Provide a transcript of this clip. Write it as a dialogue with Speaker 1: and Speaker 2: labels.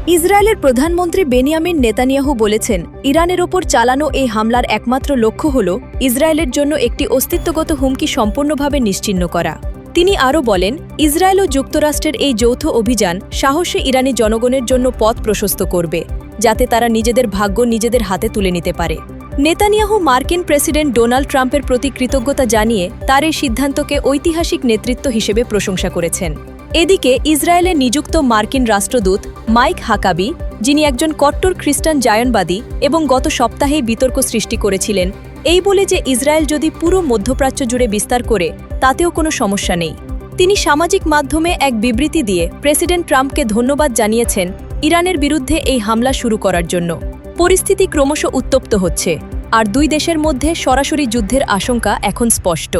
Speaker 1: ইসরায়েলের প্রধানমন্ত্রী Benjamin Netanyahu বলেছেন, ইরানের ওপর চালানো এই হামলার একমাত্র লক্ষ্য হল ইসরায়েলের জন্য একটি অস্তিত্বগত হুমকি সম্পূর্ণভাবে নিশ্চিহ্ন করা। তিনি আরও বলেন, ইসরায়েল ও যুক্তরাষ্ট্রের এই যৌথ অভিযান সাহসী ইরানি জনগণের জন্য পথ প্রশস্ত করবে, যাতে তারা নিজেদের ভাগ্য নিজেদের হাতে তুলে নিতে পারে। নেতানিয়াহু মার্কিন প্রেসিডেন্ট ডোনাল্ড ট্রাম্পের প্রতি কৃতজ্ঞতা জানিয়ে তার এই সিদ্ধান্তকে ঐতিহাসিক নেতৃত্ব হিসেবে প্রশংসা করেছেন। এদিকে ইসরায়েলে নিযুক্ত মার্কিন রাষ্ট্রদূত মাইক হাকাবি, যিনি একজন কট্টর খ্রিস্টান জায়নবাদী এবং গত সপ্তাহেই বিতর্ক সৃষ্টি করেছিলেন এই বলে যে ইসরায়েল যদি পুরো মধ্যপ্রাচ্য জুড়ে বিস্তার করে তাতেও কোনো সমস্যা নেই। তিনি সামাজিক মাধ্যমে এক বিবৃতি দিয়ে প্রেসিডেন্ট ট্রাম্পকে ধন্যবাদ জানিয়েছেন ইরানের বিরুদ্ধে এই হামলা শুরু করার জন্য। পরিস্থিতি ক্রমশ উত্তপ্ত হচ্ছে, আর দুই দেশের মধ্যে সরাসরি যুদ্ধের আশঙ্কা এখন স্পষ্ট।